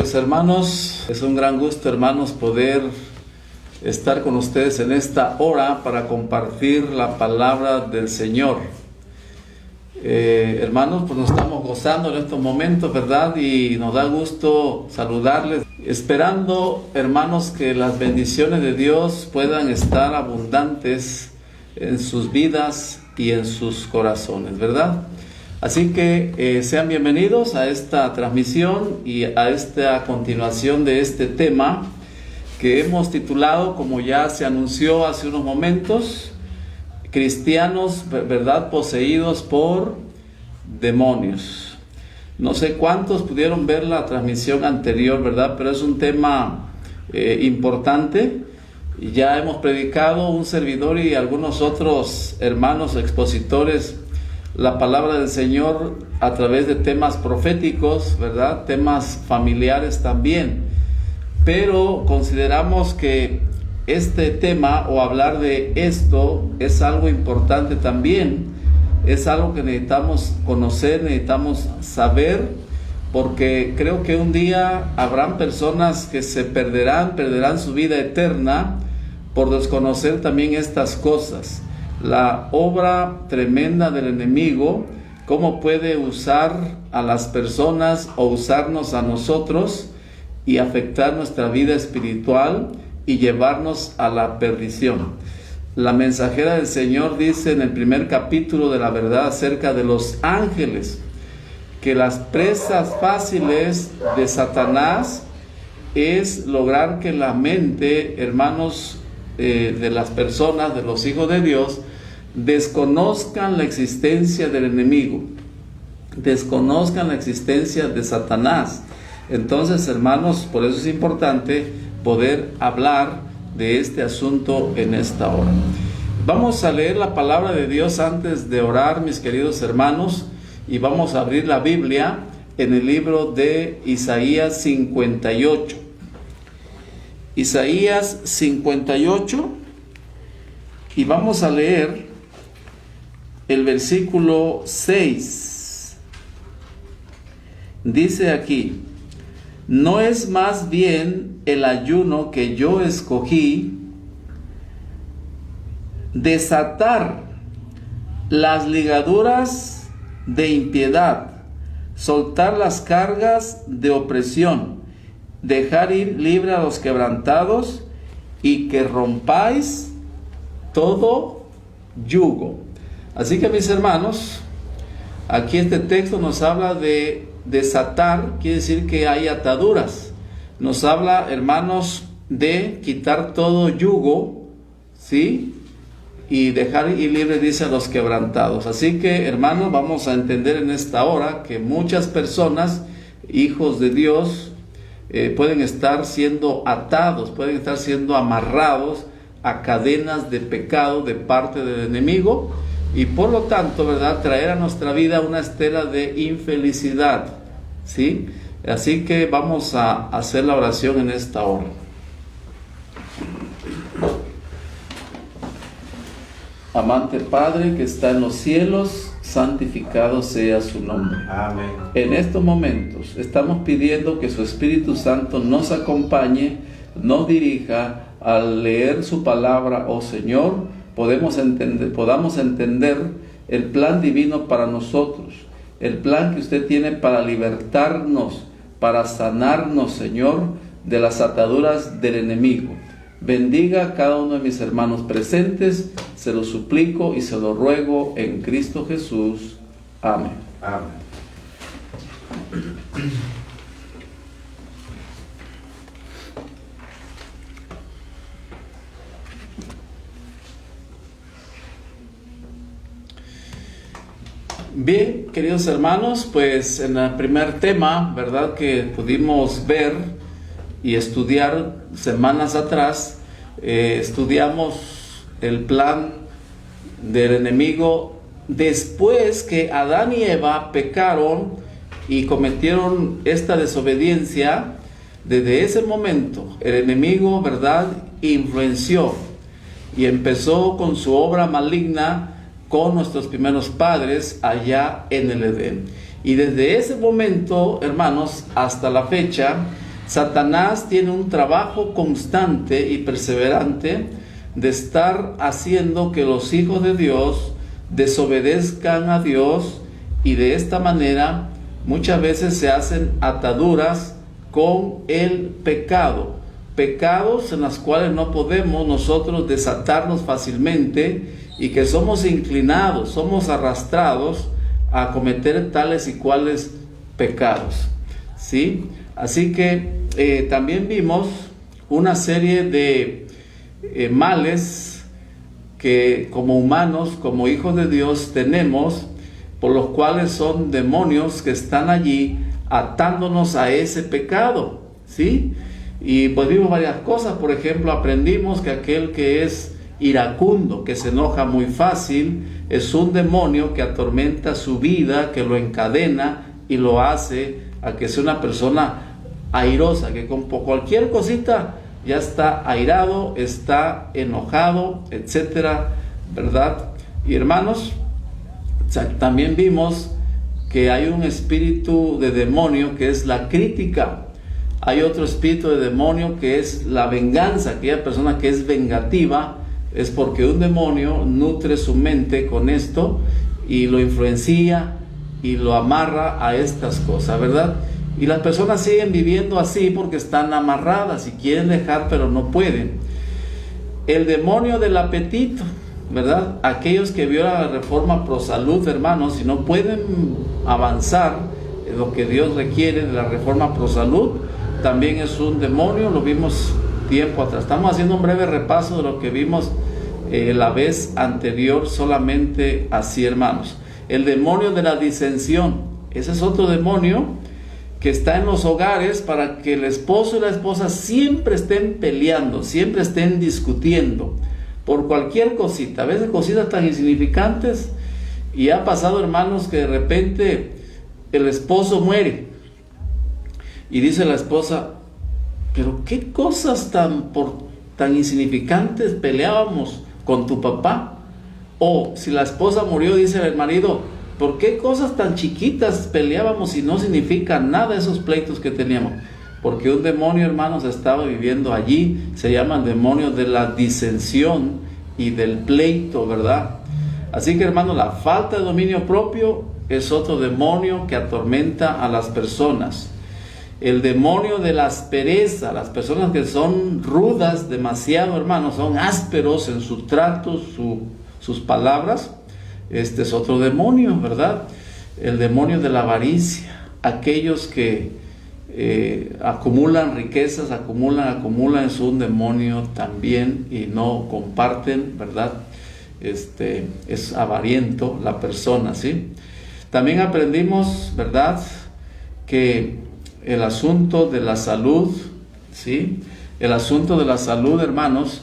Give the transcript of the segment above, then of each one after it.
Queridos hermanos, es un gran gusto, hermanos, poder estar con ustedes en esta hora para compartir la palabra del Señor. Hermanos, pues nos estamos gozando en estos momentos, ¿verdad? Y nos da gusto saludarles, esperando, hermanos, que las bendiciones de Dios puedan estar abundantes en sus vidas y en sus corazones, ¿verdad? Así que sean bienvenidos a esta transmisión y a esta continuación de este tema que hemos titulado, como ya se anunció hace unos momentos, cristianos, ¿verdad?, poseídos por demonios. No sé cuántos pudieron ver la transmisión anterior, ¿verdad?, pero es un tema importante. Ya hemos predicado un servidor y algunos otros hermanos expositores la palabra del Señor a través de temas proféticos, ¿verdad?, temas familiares también. Pero consideramos que este tema o hablar de esto es algo importante también, es algo que necesitamos conocer, necesitamos saber, porque creo que un día habrán personas que se perderán su vida eterna por desconocer también estas cosas. La obra tremenda del enemigo, cómo puede usar a las personas o usarnos a nosotros y afectar nuestra vida espiritual y llevarnos a la perdición. La mensajera del Señor dice en el primer capítulo de la verdad acerca de los ángeles, que las presas fáciles de Satanás es lograr que la mente, hermanos, de las personas, de los hijos de Dios, desconozcan la existencia del enemigo, desconozcan la existencia de Satanás. Entonces, hermanos, por eso es importante poder hablar de este asunto en esta hora. Vamos a leer la palabra de Dios antes de orar, mis queridos hermanos, y vamos a abrir la Biblia en el libro de Isaías 58. Isaías 58, y vamos a leer el versículo 6. Dice aquí: ¿no es más bien el ayuno que yo escogí, desatar las ligaduras de impiedad, soltar las cargas de opresión, dejar ir libre a los quebrantados y que rompáis todo yugo? Así que, mis hermanos, aquí este texto nos habla de desatar, quiere decir que hay ataduras. Nos habla, hermanos, de quitar todo yugo, ¿sí? Y dejar ir libre, dice, a los quebrantados. Así que, hermanos, vamos a entender en esta hora que muchas personas, hijos de Dios, pueden estar siendo atados, pueden estar siendo amarrados a cadenas de pecado de parte del enemigo, y por lo tanto, ¿verdad?, traer a nuestra vida una estela de infelicidad, ¿sí? Así que vamos a hacer la oración en esta hora. Amante Padre que está en los cielos, santificado sea su nombre. Amén. En estos momentos estamos pidiendo que su Espíritu Santo nos acompañe, nos dirija al leer su palabra, oh Señor. Podamos entender el plan divino para nosotros, el plan que usted tiene para libertarnos, para sanarnos, Señor, de las ataduras del enemigo. Bendiga a cada uno de mis hermanos presentes, se lo suplico y se lo ruego en Cristo Jesús. Amén. Amén. Bien, queridos hermanos, pues en el primer tema, ¿verdad?, que pudimos ver y estudiar semanas atrás, estudiamos el plan del enemigo después que Adán y Eva pecaron y cometieron esta desobediencia. Desde ese momento el enemigo, ¿verdad?, influenció y empezó con su obra maligna con nuestros primeros padres allá en el Edén. Y desde ese momento, hermanos, hasta la fecha, Satanás tiene un trabajo constante y perseverante de estar haciendo que los hijos de Dios desobedezcan a Dios, y de esta manera muchas veces se hacen ataduras con el pecado, pecados en los cuales no podemos nosotros desatarnos fácilmente, y que somos inclinados, somos arrastrados a cometer tales y cuales pecados, ¿sí? Así que también vimos una serie de males que como humanos, como hijos de Dios tenemos, por los cuales son demonios que están allí atándonos a ese pecado, ¿sí? Y pues vimos varias cosas. Por ejemplo, aprendimos que aquel que es iracundo, que se enoja muy fácil, es un demonio que atormenta su vida, que lo encadena y lo hace a que sea una persona airosa, que con cualquier cosita ya está airado, está enojado, etcétera, ¿verdad? Y hermanos, también vimos que hay un espíritu de demonio que es la crítica. Hay otro espíritu de demonio que es la venganza. Aquella persona que es vengativa es porque un demonio nutre su mente con esto y lo influencia y lo amarra a estas cosas, ¿verdad? Y las personas siguen viviendo así porque están amarradas y quieren dejar, pero no pueden. El demonio del apetito, ¿verdad? Aquellos que violan la reforma pro salud, hermanos, y no pueden avanzar en lo que Dios requiere de la reforma pro salud, también es un demonio. Lo vimos tiempo atrás. Estamos haciendo un breve repaso de lo que vimos la vez anterior, solamente así, hermanos. El demonio de la disensión, ese es otro demonio que está en los hogares para que el esposo y la esposa siempre estén peleando, siempre estén discutiendo por cualquier cosita, a veces cositas tan insignificantes. Y ha pasado, hermanos, que de repente el esposo muere y dice la esposa: pero qué cosas tan insignificantes peleábamos con tu papá. O si la esposa murió, dice el marido: ¿por qué cosas tan chiquitas peleábamos y no significan nada esos pleitos que teníamos? Porque un demonio, hermanos, estaba viviendo allí. Se llama el demonio de la disensión y del pleito, ¿verdad? Así que, hermanos, la falta de dominio propio es otro demonio que atormenta a las personas. El demonio de la aspereza, las personas que son rudas demasiado, hermanos, son ásperos en su trato, sus palabras. Este es otro demonio, ¿verdad? El demonio de la avaricia, aquellos que acumulan riquezas, acumulan, es un demonio también y no comparten, ¿verdad? Es avariento la persona, ¿sí? También aprendimos, ¿verdad?, que el asunto de la salud, ¿sí? El asunto de la salud, hermanos,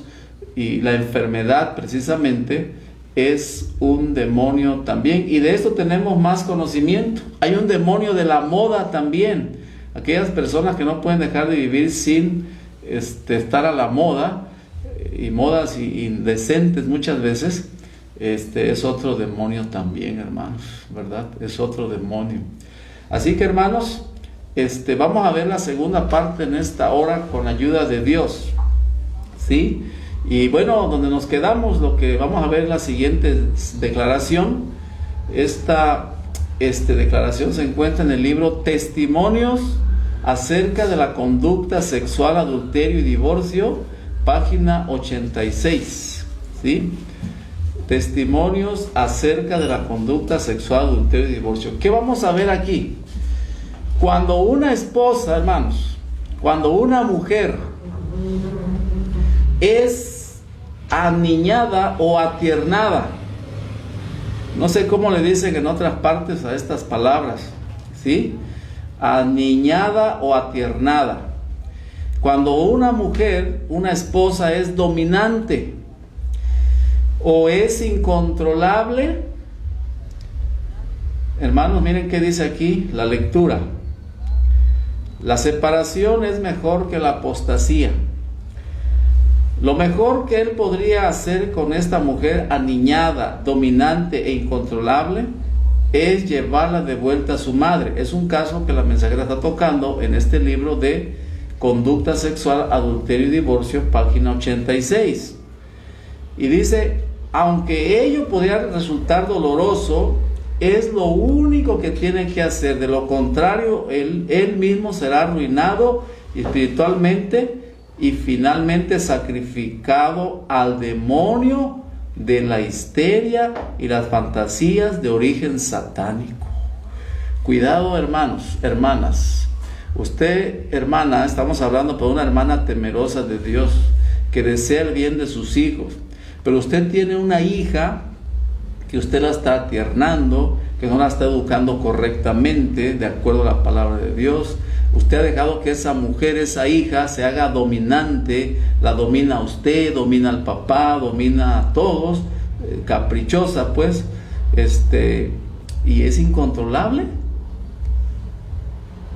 y la enfermedad precisamente es un demonio también, y de esto tenemos más conocimiento. Hay un demonio de la moda también, aquellas personas que no pueden dejar de vivir sin estar a la moda, y modas indecentes muchas veces. Es otro demonio también, hermanos, ¿verdad? Es otro demonio. Así que, hermanos, vamos a ver la segunda parte en esta hora con la ayuda de Dios, ¿sí? Y bueno, donde nos quedamos, lo que vamos a ver es la siguiente declaración. Esta declaración se encuentra en el libro Testimonios acerca de la conducta sexual, adulterio y divorcio, página 86, ¿sí? Testimonios acerca de la conducta sexual, adulterio y divorcio. ¿Qué vamos a ver aquí? Cuando una esposa, hermanos, cuando una mujer es aniñada o atiernada, no sé cómo le dicen en otras partes a estas palabras, ¿sí? Aniñada o atiernada. Cuando una mujer, una esposa, es dominante o es incontrolable, hermanos, miren qué dice aquí la lectura: la separación es mejor que la apostasía. Lo mejor que él podría hacer con esta mujer aniñada, dominante e incontrolable es llevarla de vuelta a su madre. Es un caso que la mensajera está tocando en este libro de Conducta sexual, adulterio y divorcio, página 86. Y dice, aunque ello podría resultar doloroso, es lo único que tiene que hacer. De lo contrario, él mismo será arruinado espiritualmente y finalmente sacrificado al demonio de la histeria y las fantasías de origen satánico. Cuidado, hermanos, hermanas. Usted, hermana, estamos hablando por una hermana temerosa de Dios, que desea el bien de sus hijos, pero usted tiene una hija que usted la está tiernando, que no la está educando correctamente, de acuerdo a la palabra de Dios. Usted ha dejado que esa mujer, esa hija, se haga dominante, la domina a usted, domina al papá, domina a todos, caprichosa pues, y es incontrolable.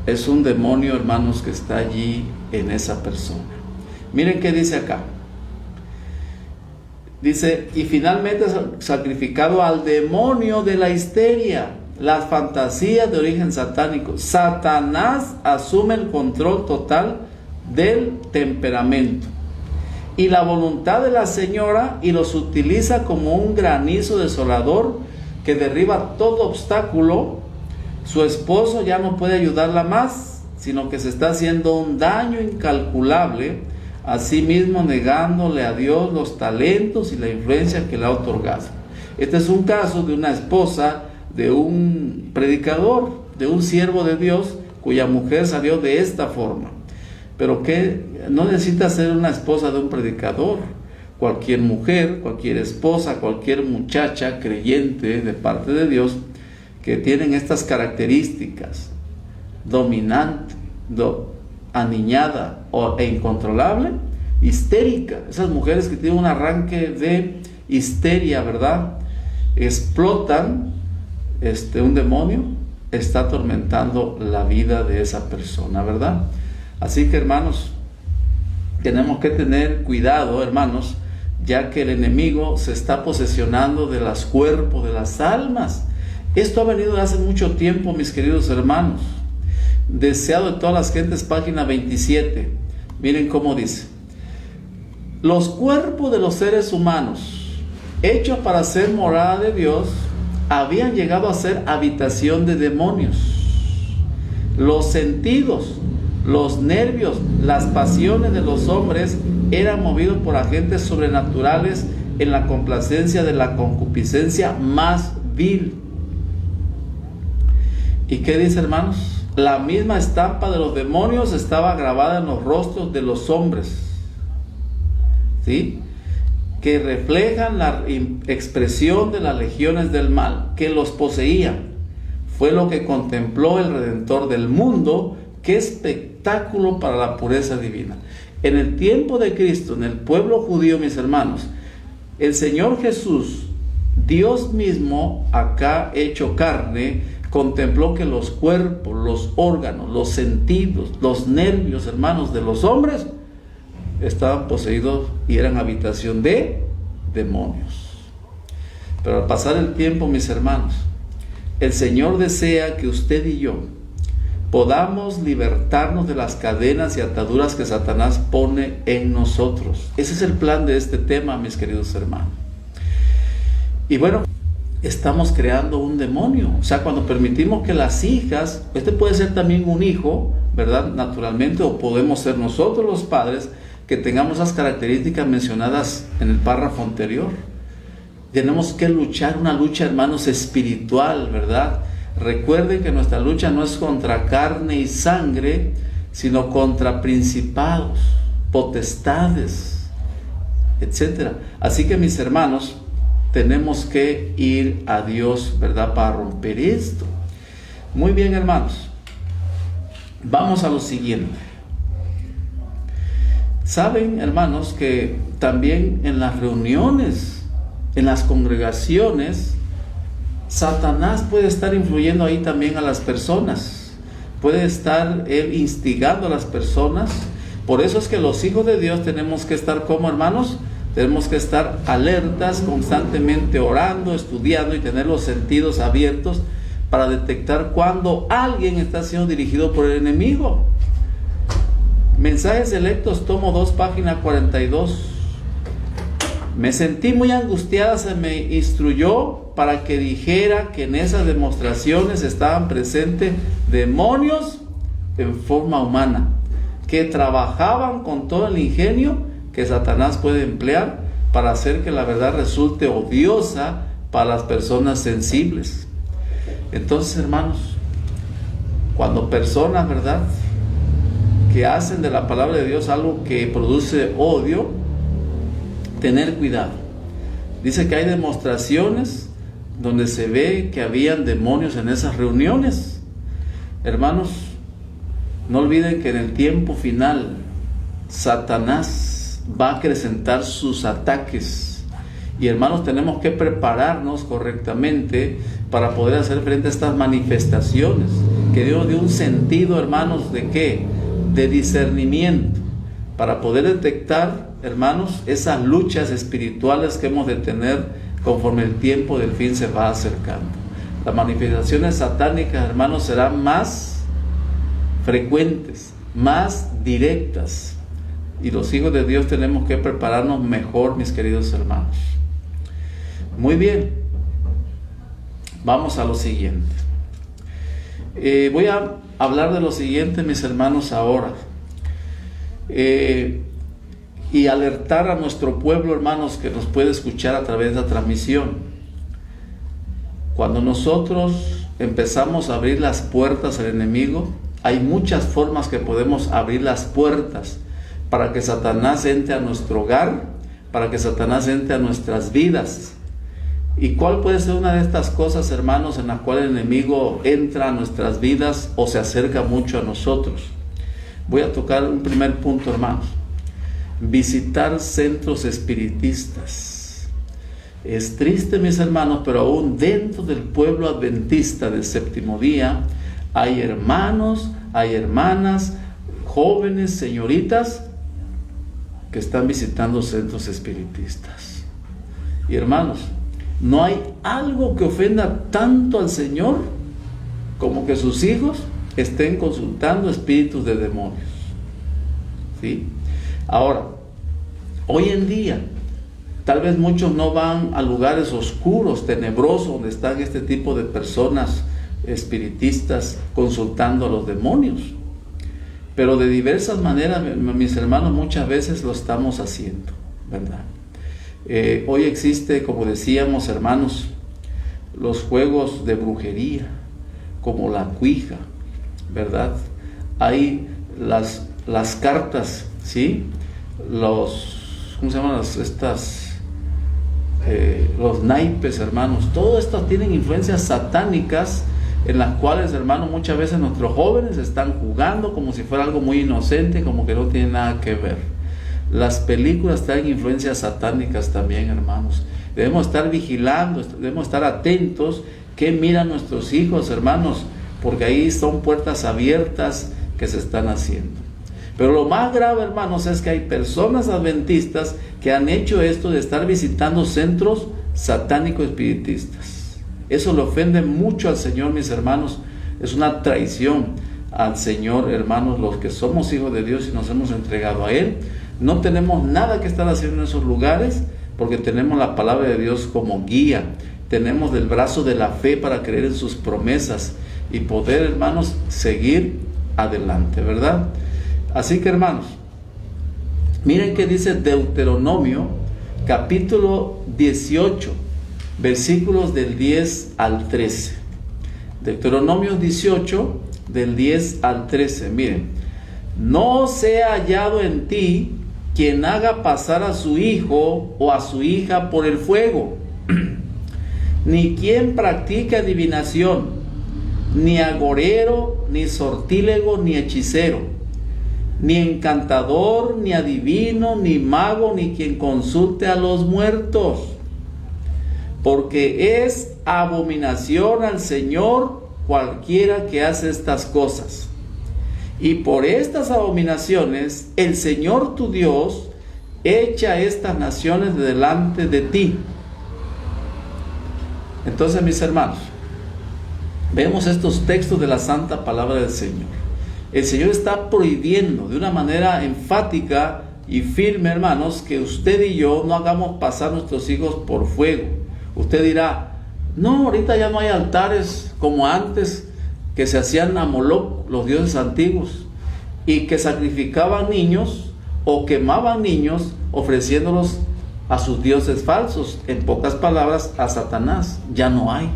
Es un demonio, hermanos, que está allí en esa persona. Miren qué dice acá. Dice, y finalmente sacrificado al demonio de la histeria, las fantasías de origen satánico. Satanás asume el control total del temperamento y la voluntad de la señora y los utiliza como un granizo desolador que derriba todo obstáculo. Su esposo ya no puede ayudarla más, sino que se está haciendo un daño incalculable, asimismo negándole a Dios los talentos y la influencia que le ha otorgado. Este es un caso de una esposa de un predicador, de un siervo de Dios, cuya mujer salió de esta forma. Pero que no necesita ser una esposa de un predicador. Cualquier mujer, cualquier esposa, cualquier muchacha creyente de parte de Dios, que tienen estas características, dominante, aniñada e incontrolable, histérica, esas mujeres que tienen un arranque de histeria, ¿verdad? Explotan, un demonio está atormentando la vida de esa persona, ¿verdad? Así que, hermanos, tenemos que tener cuidado, hermanos, ya que el enemigo se está posesionando de los cuerpos, de las almas. Esto ha venido de hace mucho tiempo, mis queridos hermanos. Deseado de todas las gentes, página 27. Miren cómo dice: los cuerpos de los seres humanos, hechos para ser morada de Dios, habían llegado a ser habitación de demonios. Los sentidos, los nervios, las pasiones de los hombres eran movidos por agentes sobrenaturales en la complacencia de la concupiscencia más vil. ¿Y qué dice, hermanos? La misma estampa de los demonios estaba grabada en los rostros de los hombres, ¿sí?, que reflejan la expresión de las legiones del mal que los poseían. Fue lo que contempló el Redentor del mundo. ¡Qué espectáculo para la pureza divina! En el tiempo de Cristo, en el pueblo judío, mis hermanos, el Señor Jesús, Dios mismo, acá hecho carne, contempló que los cuerpos, los órganos, los sentidos, los nervios, hermanos, de los hombres estaban poseídos y eran habitación de demonios. Pero al pasar el tiempo, mis hermanos, el Señor desea que usted y yo podamos libertarnos de las cadenas y ataduras que Satanás pone en nosotros. Ese es el plan de este tema, mis queridos hermanos. Y bueno, estamos creando un demonio. O sea, cuando permitimos que las hijas, este puede ser también un hijo, ¿verdad?, naturalmente, o podemos ser nosotros los padres, que tengamos esas características mencionadas en el párrafo anterior. Tenemos que luchar una lucha, hermanos, espiritual, ¿verdad? Recuerden que nuestra lucha no es contra carne y sangre, sino contra principados, potestades, etc. Así que, mis hermanos, tenemos que ir a Dios, ¿verdad?, para romper esto. Muy bien, hermanos. Vamos a lo siguiente. Saben, hermanos, que también en las reuniones, en las congregaciones, Satanás puede estar influyendo ahí también a las personas. Puede estar él instigando a las personas. Por eso es que los hijos de Dios tenemos que estar como, hermanos, tenemos que estar alertas, constantemente orando, estudiando y tener los sentidos abiertos para detectar cuando alguien está siendo dirigido por el enemigo. Mensajes Selectos, tomo 2, página 42. Me sentí muy angustiada, se me instruyó para que dijera que en esas demostraciones estaban presentes demonios en forma humana, que trabajaban con todo el ingenio que Satanás puede emplear para hacer que la verdad resulte odiosa para las personas sensibles. Entonces, hermanos, cuando personas, ¿verdad?, que hacen de la palabra de Dios algo que produce odio, tener cuidado. Dice que hay demostraciones donde se ve que habían demonios en esas reuniones. Hermanos, no olviden que en el tiempo final Satanás va a acrecentar sus ataques. Y hermanos, tenemos que prepararnos correctamente para poder hacer frente a estas manifestaciones. Que Dios dio un sentido, hermanos, ¿de qué? De discernimiento, para poder detectar, hermanos, esas luchas espirituales que hemos de tener conforme el tiempo del fin se va acercando. Las manifestaciones satánicas, hermanos, serán más frecuentes, más directas, y los hijos de Dios tenemos que prepararnos mejor, mis queridos hermanos. Muy bien, vamos a lo siguiente. Voy a hablar de lo siguiente, mis hermanos, ahora, y alertar a nuestro pueblo, hermanos, que nos puede escuchar a través de la transmisión. Cuando nosotros empezamos a abrir las puertas al enemigo, hay muchas formas que podemos abrir las puertas para que Satanás entre a nuestro hogar, para que Satanás entre a nuestras vidas. ¿Y cuál puede ser una de estas cosas, hermanos, en la cual el enemigo entra a nuestras vidas o se acerca mucho a nosotros? Voy a tocar un primer punto, hermanos. Visitar centros espiritistas. Es triste, mis hermanos, pero aún dentro del pueblo adventista del séptimo día hay hermanos, hay hermanas, jóvenes, señoritas que están visitando centros espiritistas. Y hermanos, no hay algo que ofenda tanto al Señor como que sus hijos estén consultando espíritus de demonios. ¿Sí? Ahora, hoy en día, tal vez muchos no van a lugares oscuros, tenebrosos, donde están este tipo de personas espiritistas consultando a los demonios. Pero de diversas maneras, mis hermanos, muchas veces lo estamos haciendo, ¿verdad? Hoy existe, como decíamos, hermanos, los juegos de brujería, como la cuija, ¿verdad? Hay las cartas, ¿sí? ¿Cómo se llaman los naipes, hermanos? Todo esto tienen influencias satánicas, en las cuales, hermanos, muchas veces nuestros jóvenes están jugando como si fuera algo muy inocente, como que no tiene nada que ver. Las películas traen influencias satánicas también, hermanos. Debemos estar vigilando, debemos estar atentos qué miran nuestros hijos, hermanos, porque ahí son puertas abiertas que se están haciendo. Pero lo más grave, hermanos, es que hay personas adventistas que han hecho esto de estar visitando centros satánicos espiritistas. Eso le ofende mucho al Señor, mis hermanos. Es una traición al Señor, hermanos, los que somos hijos de Dios y nos hemos entregado a Él. No tenemos nada que estar haciendo en esos lugares, porque tenemos la palabra de Dios como guía. Tenemos del brazo de la fe para creer en sus promesas y poder, hermanos, seguir adelante, ¿verdad? Así que, hermanos, miren qué dice Deuteronomio, capítulo 18, versículos del 10 al 13. Deuteronomio 18, del 10 al 13, miren. No sea hallado en ti quien haga pasar a su hijo o a su hija por el fuego, ni quien practique adivinación, ni agorero, ni sortílego, ni hechicero, ni encantador, ni adivino, ni mago, ni quien consulte a los muertos, porque es abominación al Señor cualquiera que hace estas cosas. Y por estas abominaciones el Señor tu Dios echa estas naciones de delante de ti. Entonces, mis hermanos, vemos estos textos de la santa palabra del Señor. El Señor está prohibiendo de una manera enfática y firme, hermanos, que usted y yo no hagamos pasar nuestros hijos por fuego. Usted dirá, no, ahorita ya no hay altares como antes, que se hacían a Moloc, los dioses antiguos, y que sacrificaban niños o quemaban niños ofreciéndolos a sus dioses falsos, en pocas palabras, a Satanás. Ya no hay.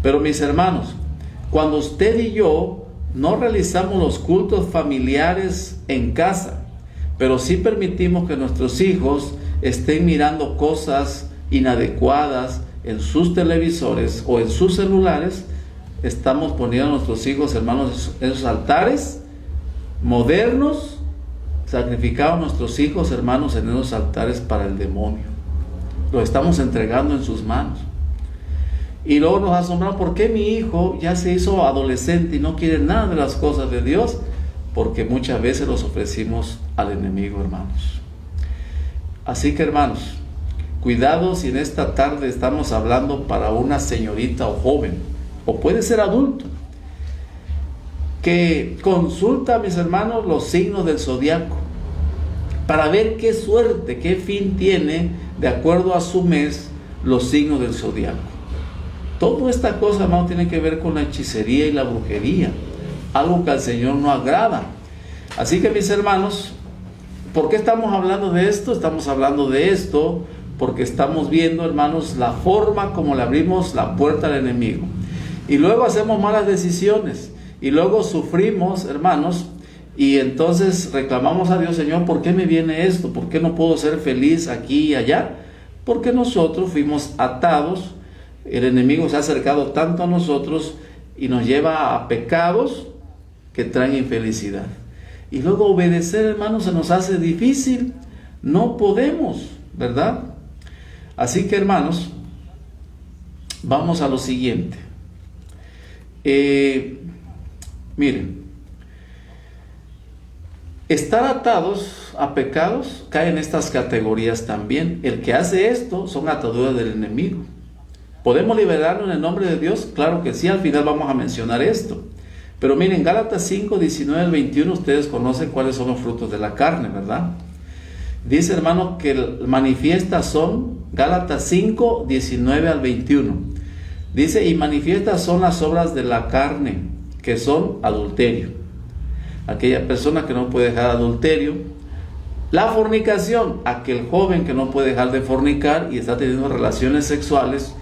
Pero mis hermanos, cuando usted y yo no realizamos los cultos familiares en casa, pero sí permitimos que nuestros hijos estén mirando cosas inadecuadas en sus televisores o en sus celulares, estamos poniendo a nuestros hijos, hermanos, en esos altares modernos. Sacrificamos a nuestros hijos, hermanos, en esos altares para el demonio. Los estamos entregando en sus manos. Y luego nos asombramos, ¿por qué mi hijo ya se hizo adolescente y no quiere nada de las cosas de Dios? Porque muchas veces los ofrecimos al enemigo, hermanos. Así que, hermanos, cuidado si en esta tarde estamos hablando para una señorita o joven, o puede ser adulto, que consulta, mis hermanos, los signos del zodiaco para ver qué suerte, qué fin tiene de acuerdo a su mes los signos del zodiaco. Toda esta cosa, hermano, tiene que ver con la hechicería y la brujería, algo que al Señor no agrada. Así que, mis hermanos, ¿por qué estamos hablando de esto? Estamos hablando de esto porque estamos viendo, hermanos, la forma como le abrimos la puerta al enemigo. Y luego hacemos malas decisiones. Y luego sufrimos, hermanos, y entonces reclamamos a Dios, Señor, ¿por qué me viene esto? ¿Por qué no puedo ser feliz aquí y allá? Porque nosotros fuimos atados. El enemigo se ha acercado tanto a nosotros y nos lleva a pecados que traen infelicidad. Y luego obedecer, hermanos, se nos hace difícil. No podemos, ¿verdad? Así que, hermanos, vamos a lo siguiente. Miren, estar atados a pecados cae en estas categorías también. El que hace esto son ataduras del enemigo. ¿Podemos liberarnos en el nombre de Dios? Claro que sí, al final vamos a mencionar esto. Pero miren, Gálatas 5, 19 al 21, ustedes conocen cuáles son los frutos de la carne, ¿verdad? Dice, hermano, que manifiestas son, Gálatas 5, 19 al 21. Dice, y manifiestas son las obras de la carne, que son adulterio. Aquella persona que no puede dejar adulterio. La fornicación, aquel joven que no puede dejar de fornicar y está teniendo relaciones sexuales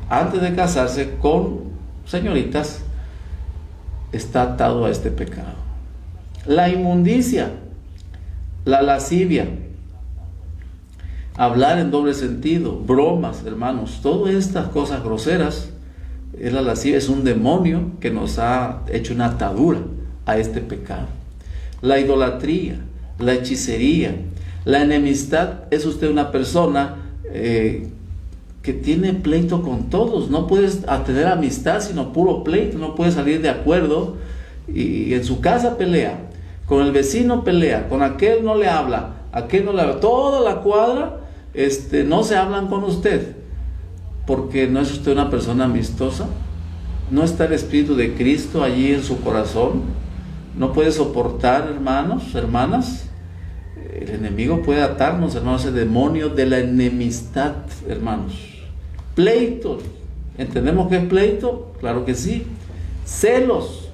antes de casarse con señoritas, está atado a este pecado. La inmundicia, la lascivia, hablar en doble sentido, bromas, hermanos, todas estas cosas groseras, la lascivia es un demonio que nos ha hecho una atadura a este pecado. La idolatría, la hechicería, la enemistad. Es usted una persona que tiene pleito con todos. No puedes tener amistad sino puro pleito. No puede salir de acuerdo y en su casa pelea, con el vecino pelea, con aquel no le habla, aquel no le habla, toda la cuadra no se hablan con usted, porque no es usted una persona amistosa. No está el Espíritu de Cristo allí en su corazón. No puede soportar, hermanos, hermanas. El enemigo puede atarnos, hermanos, el demonio de la enemistad, hermanos. Pleitos. ¿Entendemos qué es pleito? Claro que sí. Celos.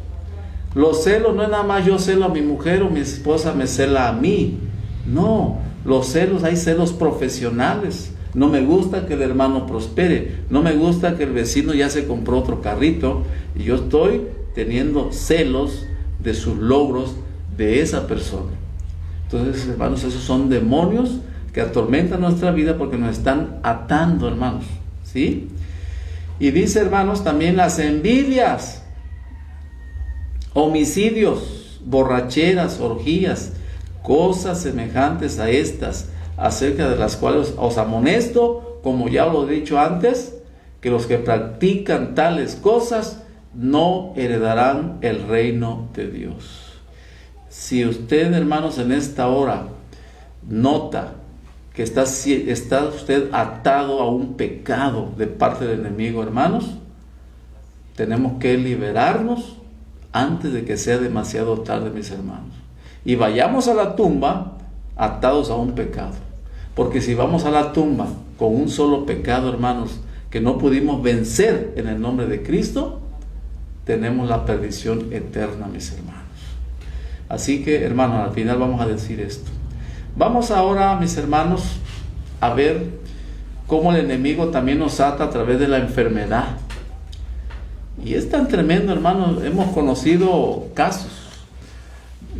Los celos no es nada más yo celo a mi mujer o mi esposa me cela a mí. No, los celos, hay celos profesionales. No me gusta que el hermano prospere. No me gusta que el vecino ya se compró otro carrito y yo estoy teniendo celos de sus logros de esa persona. Entonces, hermanos, esos son demonios que atormentan nuestra vida porque nos están atando, hermanos, ¿sí? Y dice, hermanos, también las envidias, homicidios, borracheras, orgías, cosas semejantes a estas, acerca de las cuales os amonesto, como ya lo he dicho antes, que los que practican tales cosas no heredarán el reino de Dios. Si usted, hermanos, en esta hora nota que está usted atado a un pecado de parte del enemigo, hermanos, tenemos que liberarnos, antes de que sea demasiado tarde, mis hermanos. Y vayamos a la tumba atados a un pecado. Porque si vamos a la tumba con un solo pecado, hermanos, que no pudimos vencer en el nombre de Cristo, tenemos la perdición eterna, mis hermanos. Así que, hermanos, al final vamos a decir esto. Vamos ahora, mis hermanos, a ver cómo el enemigo también nos ata a través de la enfermedad. Y es tan tremendo, hermanos. Hemos conocido casos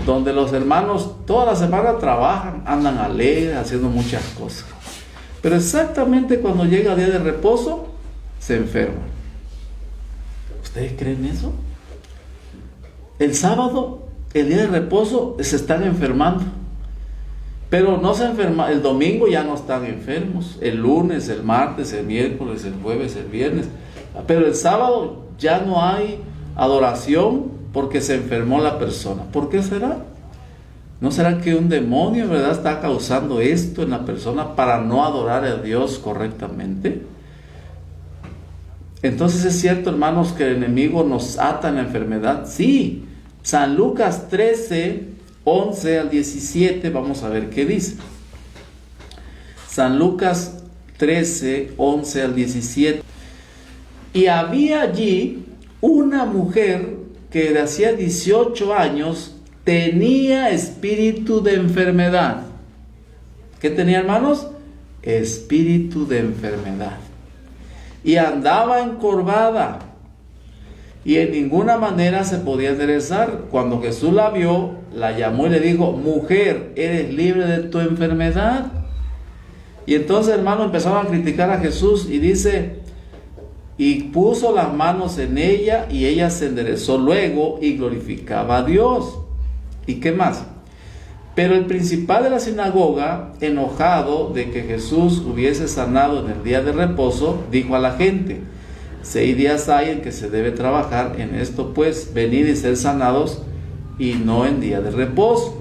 donde los hermanos toda la semana trabajan, andan alegres, haciendo muchas cosas. Pero exactamente cuando llega el día de reposo, se enferman. ¿Ustedes creen eso? El sábado, el día de reposo, se están enfermando. Pero no se enferman, el domingo ya no están enfermos. El lunes, el martes, el miércoles, el jueves, el viernes. Pero el sábado ya no hay adoración porque se enfermó la persona. ¿Por qué será? ¿No será que un demonio, verdad, está causando esto en la persona para no adorar a Dios correctamente? Entonces es cierto, hermanos, que el enemigo nos ata en la enfermedad. Sí, San Lucas 13, 11 al 17, vamos a ver qué dice. San Lucas 13, 11 al 17. Y había allí una mujer que de hacía 18 años tenía espíritu de enfermedad. ¿Qué tenía, hermanos? Espíritu de enfermedad. Y andaba encorvada y en ninguna manera se podía enderezar. Cuando Jesús la vio, la llamó y le dijo: mujer, eres libre de tu enfermedad. Y entonces, hermanos, empezaron a criticar a Jesús y dice: y puso las manos en ella y ella se enderezó luego y glorificaba a Dios. ¿Y qué más? Pero el principal de la sinagoga, enojado de que Jesús hubiese sanado en el día de reposo, dijo a la gente: 6 días hay en que se debe trabajar, en esto pues venid y ser sanados, y no en día de reposo.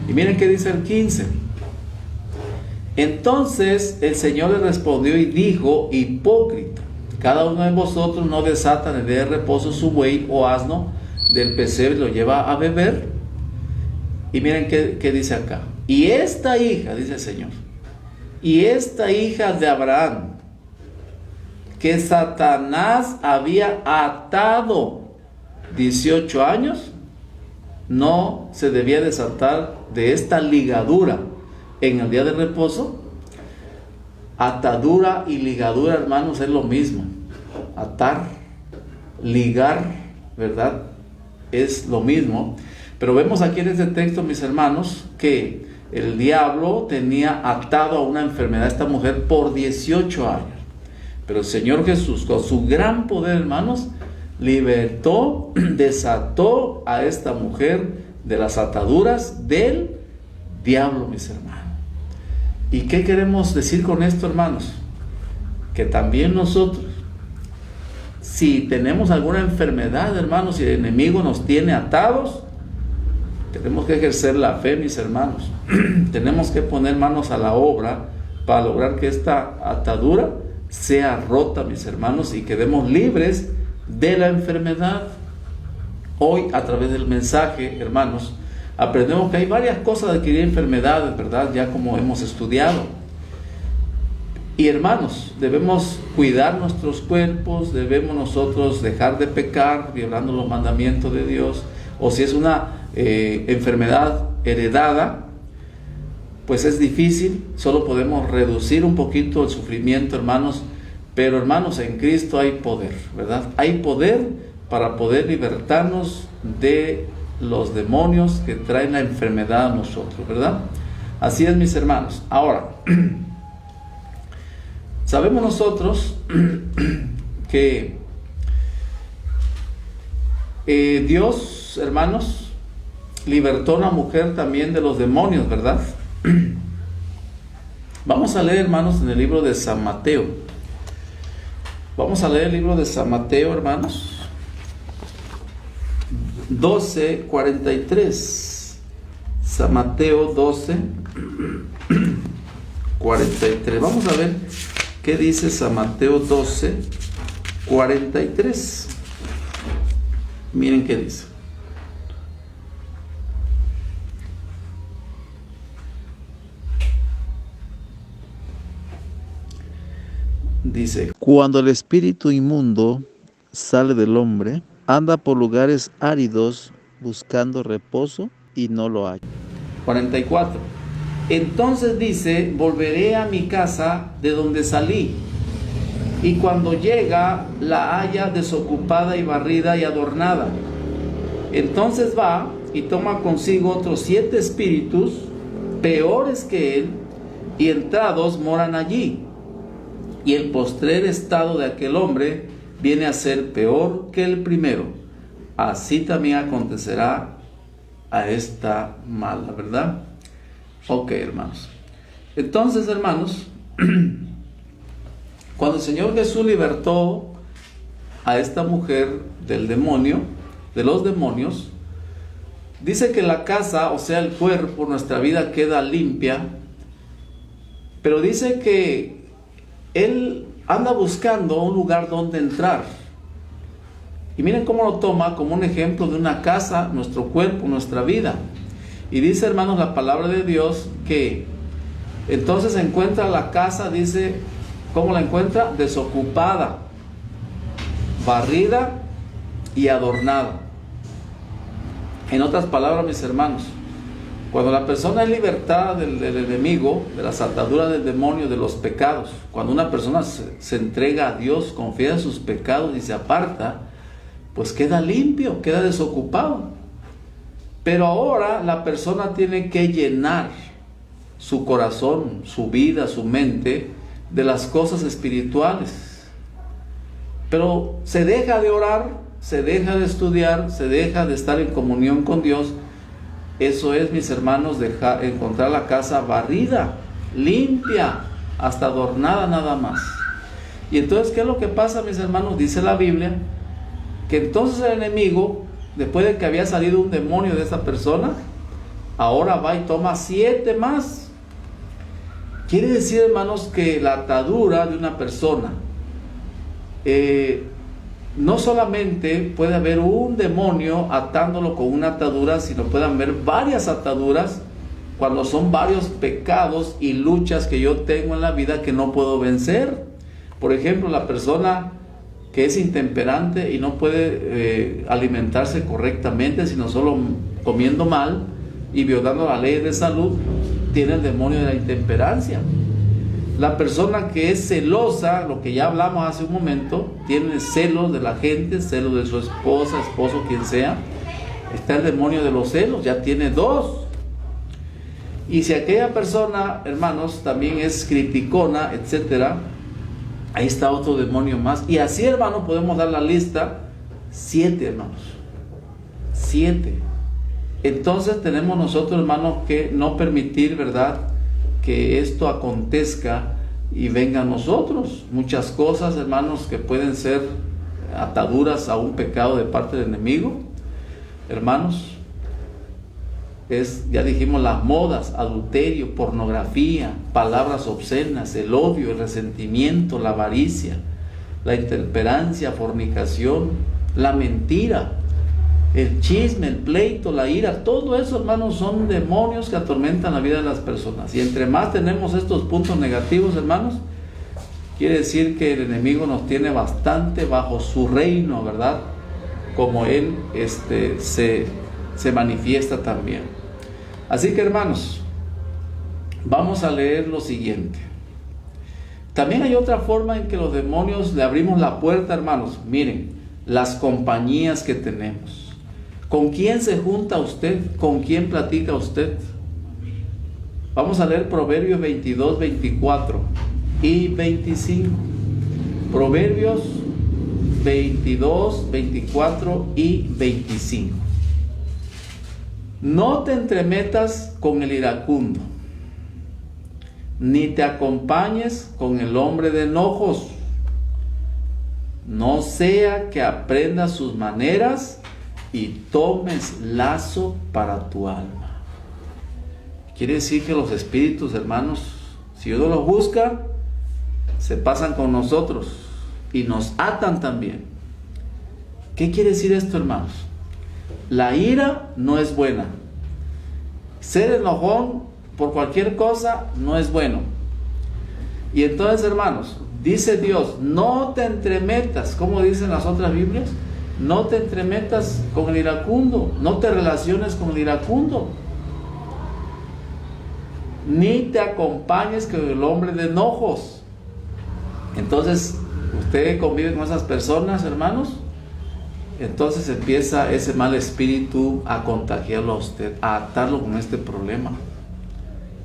Y miren qué dice el 15. Entonces el Señor le respondió y dijo: hipócrita, cada uno de vosotros no desata en el día de reposo su buey o asno del pesebre y lo lleva a beber. Y miren qué dice acá. Y esta hija, dice el Señor, y esta hija de Abraham, que Satanás había atado 18 años, no se debía desatar de esta ligadura en el día de reposo. Atadura y ligadura, hermanos, es lo mismo. Atar, ligar, ¿verdad? Es lo mismo. Pero vemos aquí en este texto, mis hermanos, que el diablo tenía atado a una enfermedad a esta mujer por 18 años. Pero el Señor Jesús, con su gran poder, hermanos, libertó, desató a esta mujer de las ataduras del diablo, mis hermanos. ¿Y qué queremos decir con esto, hermanos? Que también nosotros, si tenemos alguna enfermedad, hermanos, si el enemigo nos tiene atados, tenemos que ejercer la fe, mis hermanos. Tenemos que poner manos a la obra para lograr que esta atadura sea rota, mis hermanos, y quedemos libres de la enfermedad. Hoy, a través del mensaje, hermanos, aprendemos que hay varias cosas de adquirir enfermedades, ¿verdad? Ya como hemos estudiado. Y hermanos, debemos cuidar nuestros cuerpos, debemos nosotros dejar de pecar violando los mandamientos de Dios. O si es una enfermedad heredada, pues es difícil, solo podemos reducir un poquito el sufrimiento, hermanos. Pero hermanos, en Cristo hay poder, ¿verdad? Hay poder para poder libertarnos de los demonios que traen la enfermedad a nosotros, ¿verdad? Así es, mis hermanos. Ahora, sabemos nosotros que Dios, hermanos, libertó a una mujer también de los demonios, ¿verdad? Vamos a leer, hermanos, en el libro de San Mateo. Vamos a leer el libro de San Mateo, hermanos. 12:43. San Mateo 12:43. Vamos a ver qué dice San Mateo 12:43. Miren qué dice. Dice, Cuando el espíritu inmundo sale del hombre, anda por lugares áridos buscando reposo y no lo halla. 44. Entonces dice, volveré a mi casa de donde salí. Y cuando llega, la halla desocupada y barrida y adornada. Entonces va y toma consigo otros 7 espíritus peores que él, y entrados moran allí. Y el postrer estado de aquel hombre viene a ser peor que el primero. Así también acontecerá a esta mala, ¿verdad? Ok, hermanos. Entonces, hermanos, cuando el Señor Jesús libertó a esta mujer del demonio, de los demonios, dice que la casa, o sea, el cuerpo, nuestra vida queda limpia, pero dice que Él anda buscando un lugar donde entrar. Y miren cómo lo toma como un ejemplo de una casa, nuestro cuerpo, nuestra vida. Y dice, hermanos, la palabra de Dios que entonces encuentra la casa, dice, ¿cómo la encuentra? Desocupada, barrida y adornada. En otras palabras, mis hermanos, cuando la persona es libertada del enemigo, de las ataduras del demonio, de los pecados, cuando una persona se entrega a Dios, confía en sus pecados y se aparta, pues queda limpio, queda desocupado. Pero ahora la persona tiene que llenar su corazón, su vida, su mente de las cosas espirituales. Pero se deja de orar, se deja de estudiar, se deja de estar en comunión con Dios. Eso es, mis hermanos, encontrar la casa barrida, limpia, hasta adornada nada más. Y entonces, ¿qué es lo que pasa, mis hermanos? Dice la Biblia que entonces el enemigo, después de que había salido un demonio de esa persona, ahora va y toma 7 más. Quiere decir, hermanos, que la atadura de una persona, no solamente puede haber un demonio atándolo con una atadura, sino pueden haber varias ataduras cuando son varios pecados y luchas que yo tengo en la vida que no puedo vencer. Por ejemplo, la persona que es intemperante y no puede alimentarse correctamente, sino solo comiendo mal y violando la ley de salud, tiene el demonio de la intemperancia. La persona que es celosa, lo que ya hablamos hace un momento, tiene celos de la gente, celos de su esposa, esposo, quien sea, está el demonio de los celos, ya tiene 2. Y si aquella persona, hermanos, también es criticona, etcétera, ahí está otro demonio más. Y así, hermanos, podemos dar la lista 7, hermanos. 7. Entonces tenemos nosotros, hermanos, que no permitir, ¿verdad?, que esto acontezca y venga a nosotros. Muchas cosas, hermanos, que pueden ser ataduras a un pecado de parte del enemigo, hermanos, ya dijimos, las modas, adulterio, pornografía, palabras obscenas, el odio, el resentimiento, la avaricia, la intemperancia, fornicación, la mentira, el chisme, el pleito, la ira. Todo eso, hermanos, son demonios que atormentan la vida de las personas. Y entre más tenemos estos puntos negativos, hermanos, quiere decir que el enemigo nos tiene bastante bajo su reino, ¿verdad? Como él se manifiesta también. Así que, hermanos, vamos a leer lo siguiente. También hay otra forma en que los demonios le abrimos la puerta, hermanos. Miren, las compañías que tenemos. ¿Con quién se junta usted? ¿Con quién platica usted? Vamos a leer Proverbios 22, 24 y 25. Proverbios 22, 24 y 25. No te entremetas con el iracundo, ni te acompañes con el hombre de enojos. No sea que aprendas sus maneras y tomes lazo para tu alma. Quiere decir que los espíritus, hermanos, si uno los busca, se pasan con nosotros y nos atan también. ¿Qué quiere decir esto, hermanos? La ira no es buena. Ser enojón por cualquier cosa no es bueno. Y entonces, hermanos, dice Dios, no te entremetas, como dicen las otras Biblias, no te entremetas con el iracundo, no te relaciones con el iracundo, ni te acompañes con el hombre de enojos. Entonces, usted convive con esas personas, hermanos, entonces empieza ese mal espíritu a contagiarlo a usted, a atarlo con este problema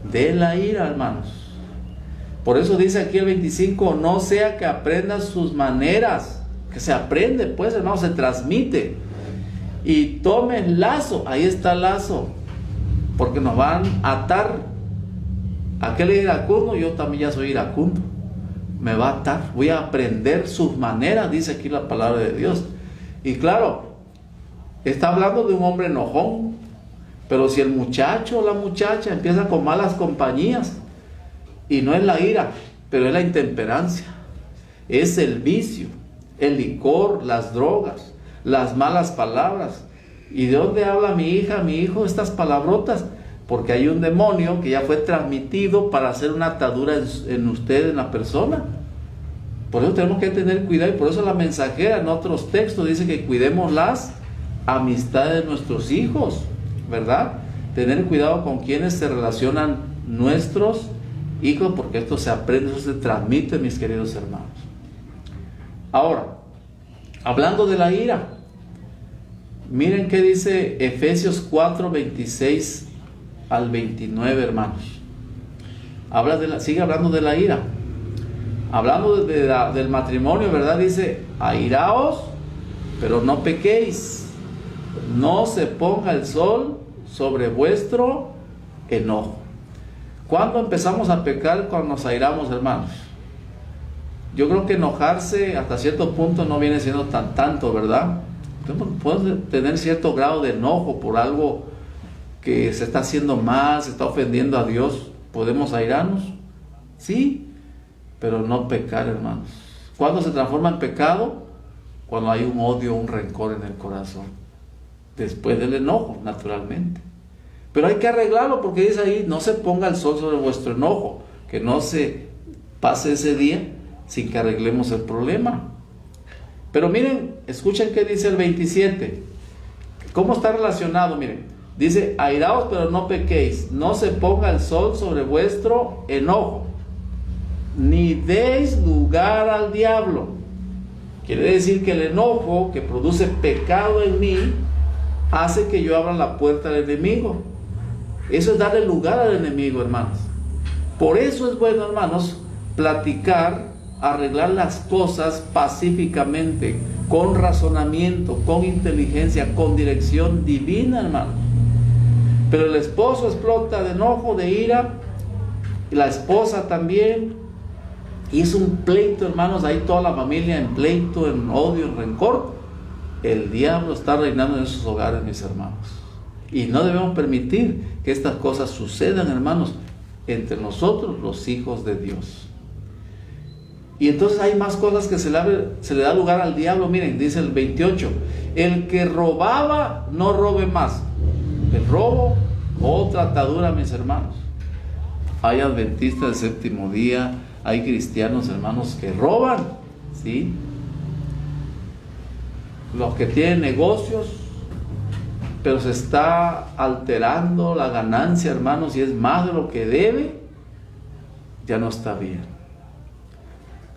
de la ira, hermanos. Por eso dice aquí el 25, no sea que aprendas sus maneras, que se aprende, pues, hermanos, se transmite. Y tome el lazo, ahí está el lazo, porque nos van a atar. Aquel es iracundo, yo también ya soy iracundo. Me va a atar, voy a aprender sus maneras, dice aquí la palabra de Dios. Y claro, está hablando de un hombre enojón, pero si el muchacho o la muchacha empieza con malas compañías, y no es la ira, pero es la intemperancia, es el vicio, el licor, las drogas, las malas palabras. ¿Y de dónde habla mi hija, mi hijo, estas palabrotas? Porque hay un demonio que ya fue transmitido para hacer una atadura en usted, en la persona. Por eso tenemos que tener cuidado, y por eso la mensajera en otros textos dice que cuidemos las amistades de nuestros hijos, ¿verdad? Tener cuidado con quienes se relacionan nuestros hijos, porque esto se aprende, eso se transmite, mis queridos hermanos. Ahora, hablando de la ira, miren qué dice Efesios 4, 26 al 29, hermanos. Sigue hablando de la ira. Hablando del matrimonio, ¿verdad? Dice, airaos, pero no pequéis. No se ponga el sol sobre vuestro enojo. ¿Cuándo empezamos a pecar? Cuando nos airamos, hermanos. Yo creo que enojarse hasta cierto punto no viene siendo tanto, ¿verdad? Podemos tener cierto grado de enojo por algo que se está haciendo mal, se está ofendiendo a Dios. ¿Podemos airarnos? Sí, pero no pecar, hermanos. ¿Cuándo se transforma en pecado? Cuando hay un odio, un rencor en el corazón. Después del enojo, naturalmente. Pero hay que arreglarlo, porque dice ahí, no se ponga el sol sobre vuestro enojo, que no se pase ese día sin que arreglemos el problema. Pero miren, escuchen qué dice el 27. ¿Cómo está relacionado? Miren, dice, airaos pero no pequéis, no se ponga el sol sobre vuestro enojo, ni deis lugar al diablo. Quiere decir que el enojo que produce pecado en mí hace que yo abra la puerta al enemigo. Eso es darle lugar al enemigo, hermanos. Por eso es bueno, hermanos, platicar, arreglar las cosas pacíficamente, con razonamiento, con inteligencia, con dirección divina, hermanos. Pero el esposo explota de enojo, de ira, y la esposa también, y es un pleito, hermanos, ahí toda la familia en pleito, en odio, en rencor. El diablo está reinando en esos hogares, mis hermanos, y no debemos permitir que estas cosas sucedan, hermanos, entre nosotros, los hijos de Dios. Y entonces hay más cosas que se le da lugar al diablo. Miren, dice el 28, el que robaba, no robe más. El robo, otra atadura, mis hermanos. Hay adventistas del séptimo día, hay cristianos, hermanos, que roban, ¿sí? Los que tienen negocios, pero se está alterando la ganancia, hermanos, y es más de lo que debe, ya no está bien.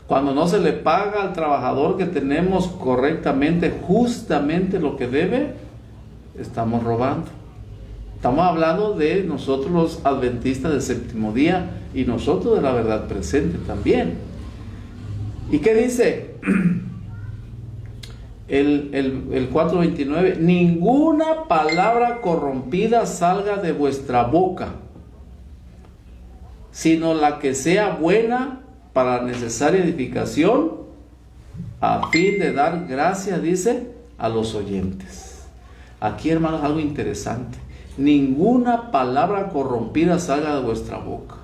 Cuando no se le paga al trabajador que tenemos correctamente, justamente lo que debe, estamos robando. Estamos hablando de nosotros los adventistas del séptimo día y nosotros de la verdad presente también. ¿Y qué dice? El 4:29, ninguna palabra corrompida salga de vuestra boca, sino la que sea buena para la necesaria edificación, a fin de dar gracias, dice, a los oyentes. Aquí, hermanos, algo interesante. Ninguna palabra corrompida salga de vuestra boca.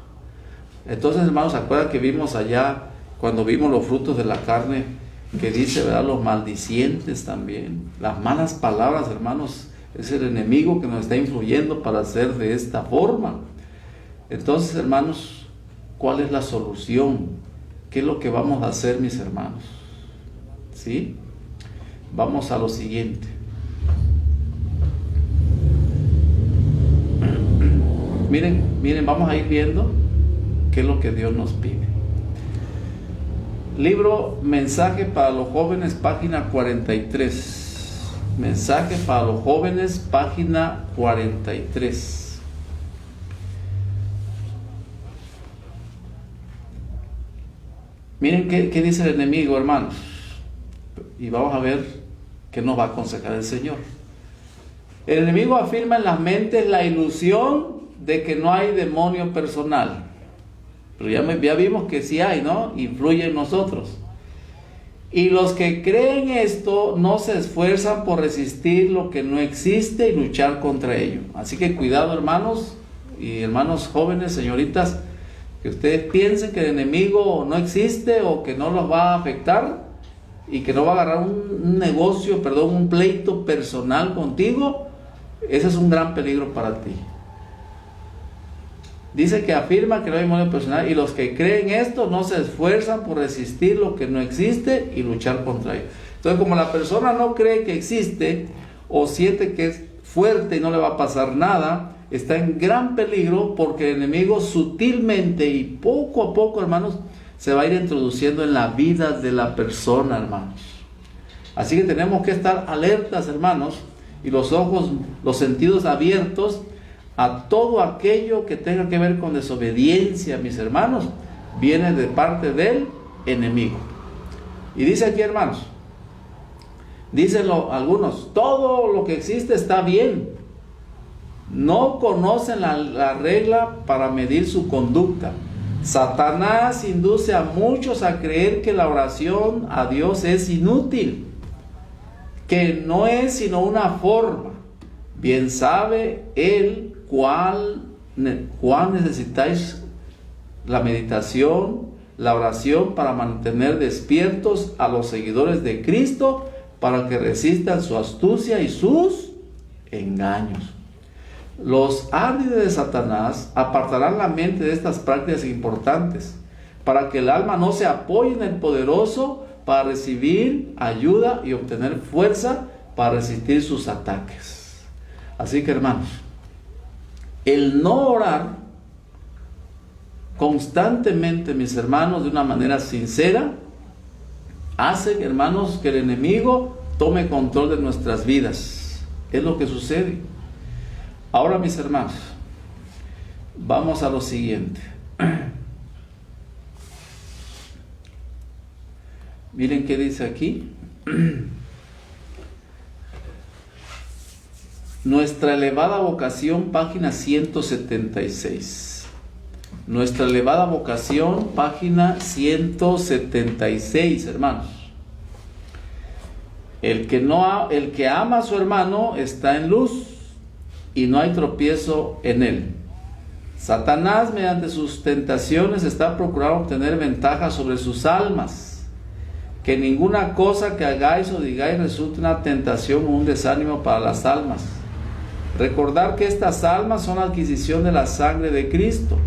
Entonces, hermanos, ¿se acuerdan que vimos allá, cuando vimos los frutos de la carne, que dice, ¿verdad?, los maldicientes también? Las malas palabras, hermanos, es el enemigo que nos está influyendo para hacer de esta forma. Entonces, hermanos, ¿cuál es la solución? ¿qué es lo que vamos a hacer, mis hermanos? ¿Sí? Vamos a lo siguiente. Miren, vamos a ir viendo qué es lo que Dios nos pide. Libro Mensaje para los Jóvenes, página 43. Mensaje para los Jóvenes, página 43. Miren qué dice el enemigo, hermanos. Y vamos a ver qué nos va a aconsejar el Señor. El enemigo afirma en las mentes la ilusión de que no hay demonio personal. Pero ya vimos que sí hay, ¿no? Influye en nosotros. Y los que creen esto no se esfuerzan por resistir lo que no existe y luchar contra ello. Así que cuidado, hermanos y hermanos jóvenes, señoritas, que ustedes piensen que el enemigo no existe o que no los va a afectar y que no va a agarrar un pleito personal contigo. Ese es un gran peligro para ti. Dice que afirma que no hay demonio personal y los que creen esto no se esfuerzan por resistir lo que no existe y luchar contra ello. Entonces, como la persona no cree que existe o siente que es fuerte y no le va a pasar nada, está en gran peligro porque el enemigo sutilmente y poco a poco, hermanos, se va a ir introduciendo en la vida de la persona, hermanos. Así que tenemos que estar alertas, hermanos, y los ojos, los sentidos abiertos a todo aquello que tenga que ver con desobediencia, mis hermanos, viene de parte del enemigo. Y dice aquí, hermanos, dicen algunos, todo lo que existe está bien. No conocen la regla para medir su conducta. Satanás induce a muchos a creer que la oración a Dios es inútil, que no es sino una forma. Bien sabe él cuán necesitáis la meditación, la oración para mantener despiertos a los seguidores de Cristo, para que resistan su astucia y sus engaños. Los árdides de Satanás apartarán la mente de estas prácticas importantes, para que el alma no se apoye en el poderoso para recibir ayuda y obtener fuerza para resistir sus ataques. Así que, hermanos, el no orar constantemente, mis hermanos, de una manera sincera, hace, hermanos, que el enemigo tome control de nuestras vidas. Es lo que sucede. Ahora, mis hermanos, vamos a lo siguiente. Miren qué dice aquí. Nuestra elevada vocación, página 176. Nuestra elevada vocación, página 176, hermanos. El que ama a su hermano está en luz y no hay tropiezo en él. Satanás, mediante sus tentaciones, está procurando obtener ventaja sobre sus almas. Que ninguna cosa que hagáis o digáis resulte una tentación o un desánimo para las almas. Recordar que estas almas son la adquisición de la sangre de Cristo.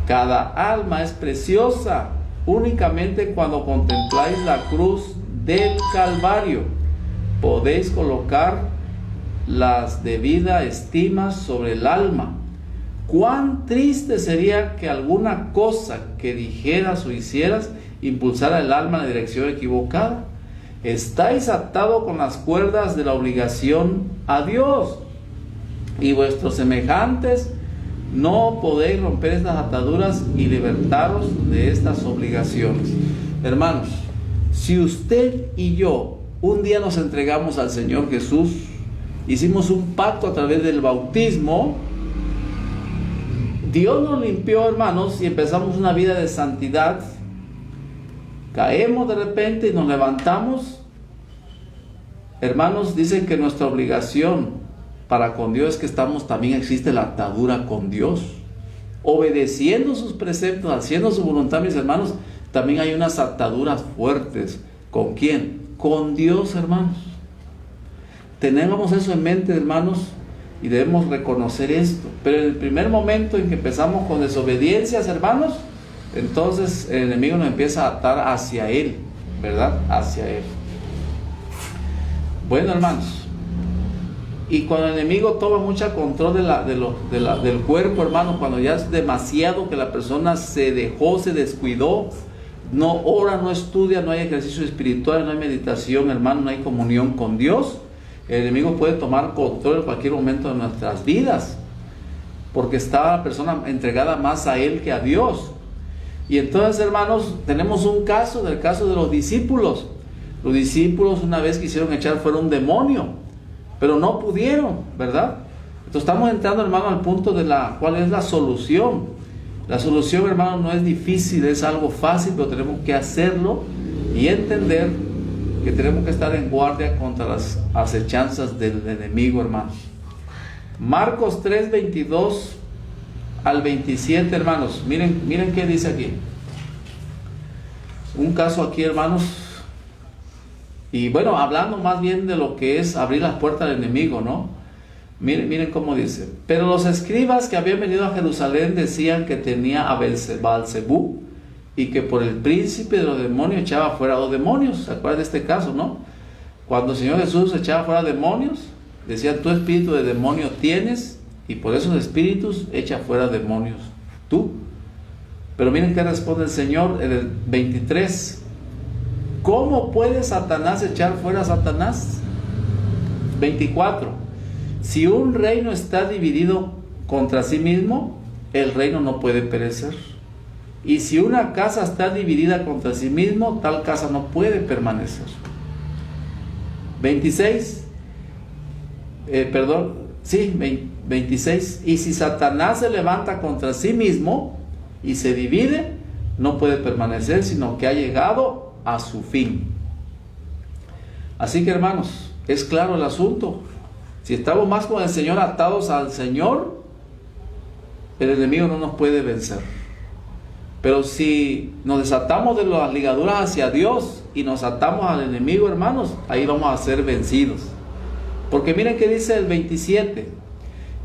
Cada alma es preciosa únicamente cuando contempláis la cruz del Calvario. Podéis colocar las debida estima sobre el alma. Cuán triste sería que alguna cosa que dijeras o hicieras impulsara el alma en la dirección equivocada. Estáis atados con las cuerdas de la obligación a Dios, y vuestros semejantes no podéis romper estas ataduras y libertaros de estas obligaciones. Hermanos, si usted y yo un día nos entregamos al Señor Jesús, hicimos un pacto a través del bautismo, Dios nos limpió, hermanos, y empezamos una vida de santidad. Caemos de repente y nos levantamos. Hermanos, dicen que nuestra obligación para con Dios es que también existe la atadura con Dios. Obedeciendo sus preceptos, haciendo su voluntad, mis hermanos, también hay unas ataduras fuertes. ¿Con quién? Con Dios, hermanos. Tenemos eso en mente, hermanos, y debemos reconocer esto. Pero en el primer momento en que empezamos con desobediencias, hermanos, entonces el enemigo nos empieza a atar hacia él, ¿verdad? Hacia él. Bueno, hermanos, y cuando el enemigo toma mucho control del cuerpo, hermanos, cuando ya es demasiado que la persona se dejó, se descuidó, no ora, no estudia, no hay ejercicio espiritual, no hay meditación, hermano, no hay comunión con Dios, el enemigo puede tomar control en cualquier momento de nuestras vidas, porque está la persona entregada más a él que a Dios. Y entonces, hermanos, tenemos un caso, del caso de los discípulos. Los discípulos una vez quisieron echar fuera un demonio, pero no pudieron, ¿verdad? Entonces estamos entrando, hermano, al punto de cuál es la solución. La solución, hermano, no es difícil, es algo fácil, pero tenemos que hacerlo y entender que tenemos que estar en guardia contra las acechanzas del enemigo, hermanos. Marcos 3, 22 al 27, hermanos. Miren qué dice aquí. Un caso aquí, hermanos. Y bueno, hablando más bien de lo que es abrir las puertas al enemigo, ¿no? Miren cómo dice. Pero los escribas que habían venido a Jerusalén decían que tenía a Beelzebú y que por el príncipe de los demonios echaba fuera a los demonios. ¿Se acuerdan de este caso, no? Cuando el Señor Jesús echaba fuera demonios, decía: tu espíritu de demonio tienes, y por esos espíritus echa fuera demonios tú. Pero miren qué responde el Señor en el 23. ¿Cómo puede Satanás echar fuera a Satanás? 24. Si un reino está dividido contra sí mismo, el reino no puede perecer. Y si una casa está dividida contra sí mismo, tal casa no puede permanecer. 26. 26. Y si Satanás se levanta contra sí mismo y se divide, no puede permanecer, sino que ha llegado a su fin. Así que, hermanos, es claro el asunto. Si estamos más con el Señor, atados al Señor, el enemigo no nos puede vencer. Pero si nos desatamos de las ligaduras hacia Dios y nos atamos al enemigo, hermanos, ahí vamos a ser vencidos. Porque miren qué dice el 27.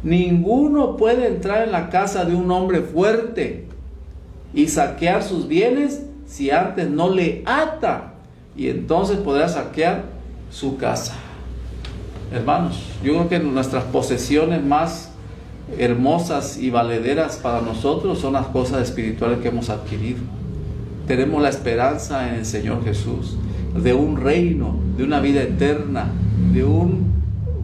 Ninguno puede entrar en la casa de un hombre fuerte y saquear sus bienes si antes no le ata, y entonces podrá saquear su casa. Hermanos, yo creo que nuestras posesiones más hermosas y valederas para nosotros son las cosas espirituales que hemos adquirido. Tenemos la esperanza en el Señor Jesús, de un reino, de una vida eterna, de un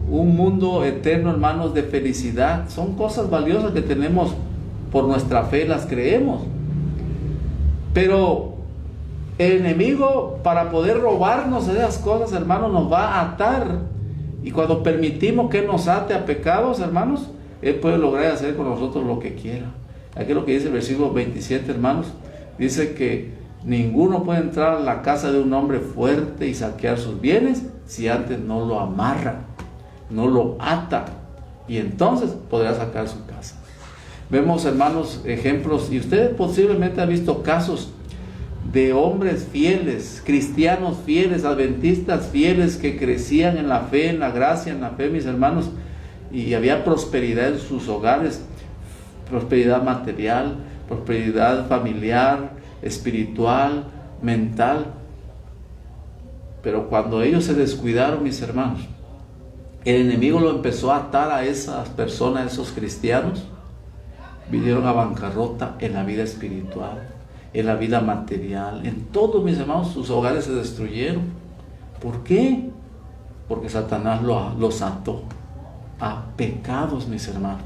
mundo eterno, hermanos, de felicidad. Son cosas valiosas que tenemos por nuestra fe, las creemos. Pero el enemigo, para poder robarnos esas cosas, hermanos, nos va a atar. Y cuando permitimos que nos ate a pecados, hermanos, Él puede lograr hacer con nosotros lo que quiera. Aquí es lo que dice el versículo 27, hermanos. Dice que ninguno puede entrar a la casa de un hombre fuerte y saquear sus bienes si antes no lo amarra, no lo ata, y entonces podrá sacar su casa. Vemos, hermanos, ejemplos, y usted posiblemente ha visto casos de hombres fieles, cristianos fieles, adventistas fieles, que crecían en la fe, en la gracia, en la fe, mis hermanos, y había prosperidad en sus hogares, prosperidad material, prosperidad familiar, espiritual, mental. Pero cuando ellos se descuidaron, mis hermanos, el enemigo lo empezó a atar a esas personas, a esos cristianos. Vinieron a bancarrota en la vida espiritual, en la vida material, en todos, mis hermanos, sus hogares se destruyeron. ¿Por qué? Porque Satanás los ató a pecados, mis hermanos.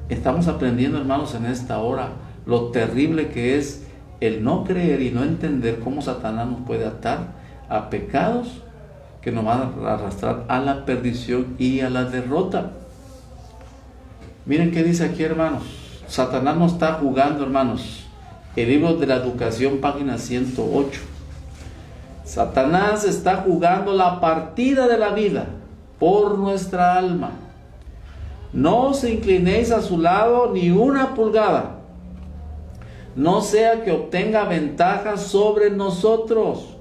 Estamos aprendiendo, hermanos, en esta hora lo terrible que es el no creer y no entender cómo Satanás nos puede atar a pecados que nos van a arrastrar a la perdición y a la derrota. Miren qué dice aquí, hermanos. Satanás no está jugando, hermanos. El libro de la educación, página 108. Satanás está jugando la partida de la vida por nuestra alma. No os inclinéis a su lado ni una pulgada, no sea que obtenga ventaja sobre nosotros.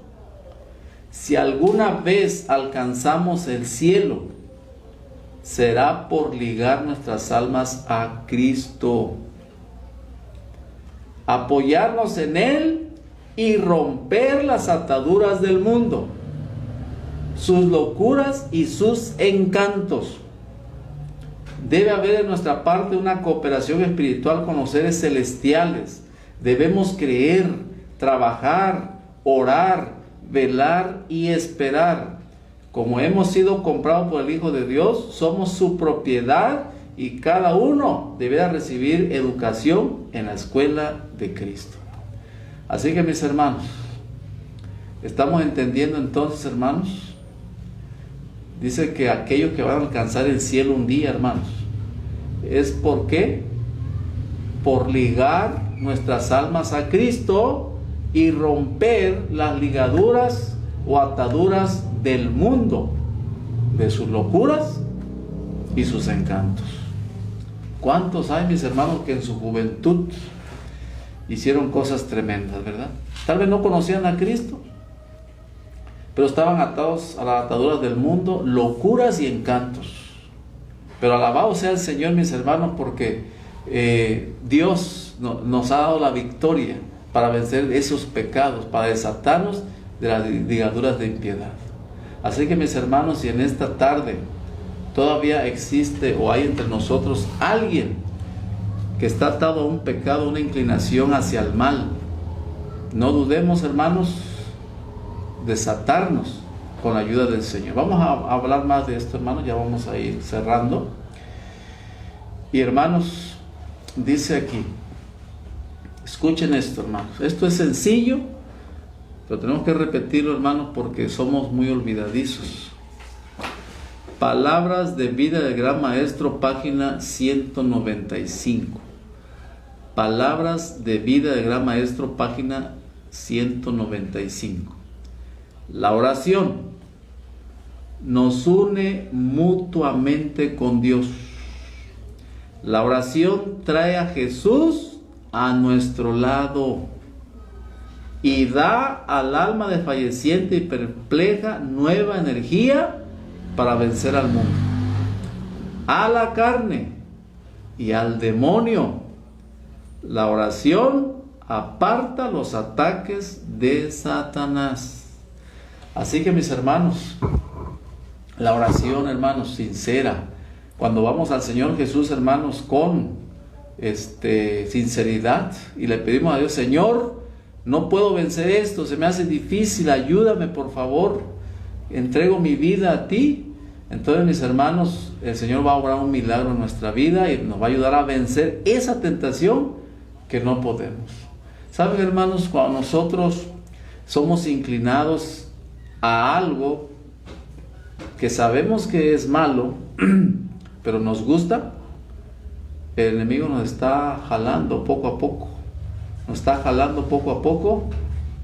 Si alguna vez alcanzamos el cielo, será por ligar nuestras almas a Cristo. apoyarnos en Él y romper las ataduras del mundo, sus locuras y sus encantos. Debe haber en nuestra parte una cooperación espiritual con los seres celestiales. Debemos creer, trabajar, orar, velar y esperar. Como hemos sido comprados por el Hijo de Dios, somos su propiedad y cada uno deberá recibir educación en la escuela de Cristo. Así que, mis hermanos, ¿estamos entendiendo entonces, hermanos? Dice que aquellos que van a alcanzar el cielo un día, hermanos, ¿es por qué? Por ligar nuestras almas a Cristo y romper las ligaduras o ataduras del mundo, de sus locuras y sus encantos. ¿Cuántos hay, mis hermanos, que en su juventud hicieron cosas tremendas, verdad? Tal vez no conocían a Cristo, pero estaban atados a las ataduras del mundo, locuras y encantos. Pero alabado sea el Señor, mis hermanos, porque Dios nos ha dado la victoria para vencer esos pecados, para desatarnos de las ligaduras de impiedad. Así que, mis hermanos, si en esta tarde todavía existe o hay entre nosotros alguien que está atado a un pecado, una inclinación hacia el mal, no dudemos, hermanos, desatarnos con la ayuda del Señor. Vamos a hablar más de esto, hermanos, ya vamos a ir cerrando. Y, hermanos, dice aquí, escuchen esto, hermanos, esto es sencillo, pero tenemos que repetirlo, hermanos, porque somos muy olvidadizos. Palabras de vida del Gran Maestro, página 195. Palabras de vida del Gran Maestro, página 195. La oración nos une mutuamente con Dios. La oración trae a Jesús a nuestro lado y da al alma desfalleciente y perpleja nueva energía para vencer al mundo, a la carne y al demonio. La oración aparta los ataques de Satanás. Así que, mis hermanos, la oración, hermanos, sincera, cuando vamos al Señor Jesús, hermanos, con sinceridad y le pedimos a Dios: Señor, no puedo vencer esto, se me hace difícil, ayúdame por favor, entrego mi vida a ti. Entonces, mis hermanos, el Señor va a obrar un milagro en nuestra vida y nos va a ayudar a vencer esa tentación que no podemos. ¿Saben, hermanos? Cuando nosotros somos inclinados a algo que sabemos que es malo, pero nos gusta, el enemigo nos está jalando poco a poco. Nos está jalando poco a poco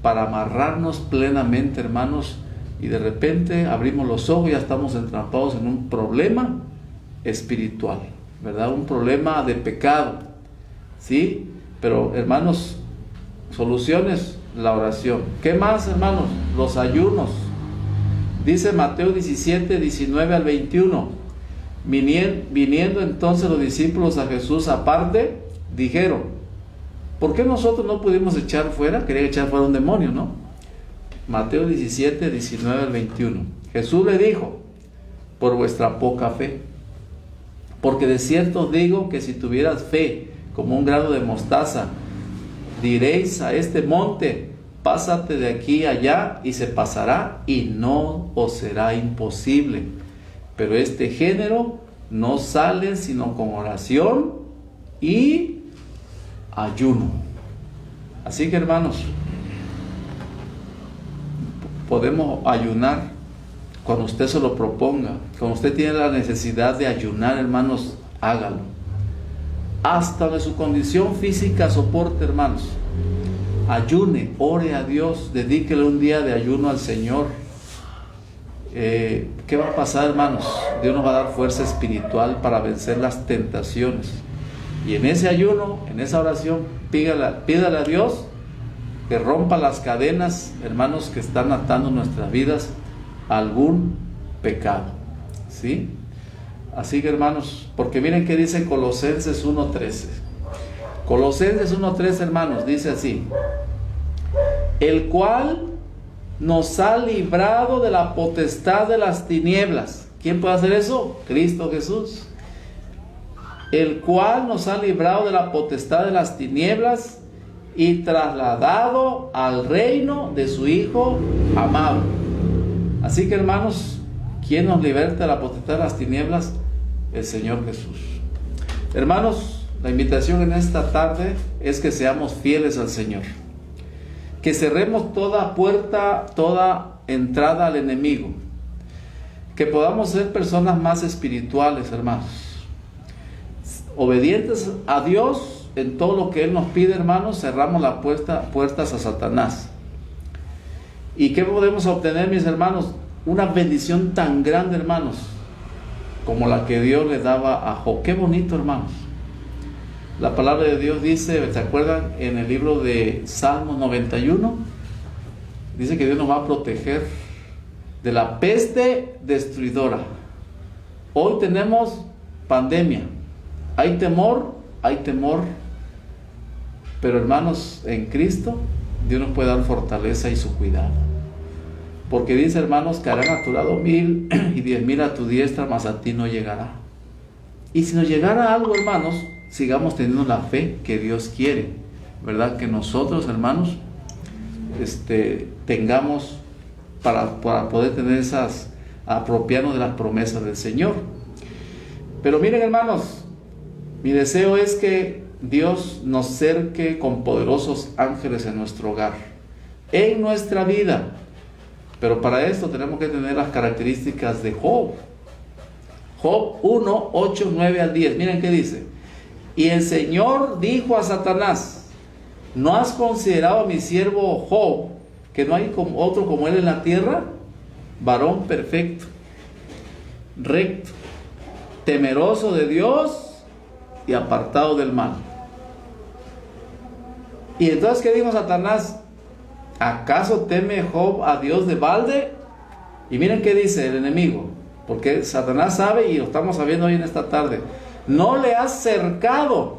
para amarrarnos plenamente, hermanos, y de repente abrimos los ojos y ya estamos entrampados en un problema espiritual, ¿verdad? Un problema de pecado, ¿sí? Pero, hermanos, soluciones, la oración. ¿Qué más, hermanos? Los ayunos. Dice Mateo 17, 19 al 21. Viniendo entonces los discípulos a Jesús aparte, dijeron: ¿por qué nosotros no pudimos echar fuera? Quería echar fuera un demonio, ¿no? Mateo 17, 19 al 21. Jesús le dijo: por vuestra poca fe. Porque de cierto os digo que si tuvieras fe como un grano de mostaza, diréis a este monte: pásate de aquí allá, y se pasará, y no os será imposible. Pero este género no sale sino con oración y ayuno. Así que, hermanos, podemos ayunar cuando usted se lo proponga. Cuando usted tiene la necesidad de ayunar, hermanos, hágalo. Hasta de su condición física soporte, hermanos. Ayune, ore a Dios, dedíquele un día de ayuno al Señor. ¿Qué va a pasar, hermanos? Dios nos va a dar fuerza espiritual para vencer las tentaciones. Y en ese ayuno, en esa oración, pídale a Dios que rompa las cadenas, hermanos, que están atando nuestras vidas a algún pecado, ¿sí? Así que, hermanos, porque miren que dice Colosenses 1:13. Colosenses 1:3, hermanos, dice así: el cual nos ha librado de la potestad de las tinieblas. ¿Quién puede hacer eso? Cristo Jesús. El cual nos ha librado de la potestad de las tinieblas y trasladado al reino de su Hijo amado. Así que, hermanos, ¿quién nos liberta de la potestad de las tinieblas? El Señor Jesús. Hermanos, la invitación en esta tarde es que seamos fieles al Señor, que cerremos toda puerta, toda entrada al enemigo, que podamos ser personas más espirituales, hermanos, obedientes a Dios en todo lo que Él nos pide, hermanos. Cerramos las puertas a Satanás. ¿Y qué podemos obtener, mis hermanos? Una bendición tan grande, hermanos, como la que Dios le daba a Job. Qué bonito, hermanos. La palabra de Dios dice, ¿se acuerdan? En el libro de Salmos 91, dice que Dios nos va a proteger de la peste destruidora. Hoy tenemos pandemia, hay temor, pero, hermanos, en Cristo Dios nos puede dar fortaleza y su cuidado, porque dice, hermanos, que harán a tu lado 1000 y 10,000 a tu diestra, mas a ti no llegará. Y si nos llegara algo, hermanos, sigamos teniendo la fe que Dios quiere, ¿verdad? Que nosotros, hermanos, tengamos para poder tener apropiarnos de las promesas del Señor. Pero miren, hermanos, mi deseo es que Dios nos cerque con poderosos ángeles en nuestro hogar, en nuestra vida. Pero para esto tenemos que tener las características de Job. Job 1, 8, 9 al 10. Miren qué dice: y el Señor dijo a Satanás: ¿no has considerado a mi siervo Job, que no hay otro como él en la tierra? Varón perfecto, recto, temeroso de Dios y apartado del mal. Y entonces, ¿qué dijo Satanás? ¿Acaso teme Job a Dios de balde? Y miren qué dice el enemigo, porque Satanás sabe, y lo estamos sabiendo hoy en esta tarde: no le has cercado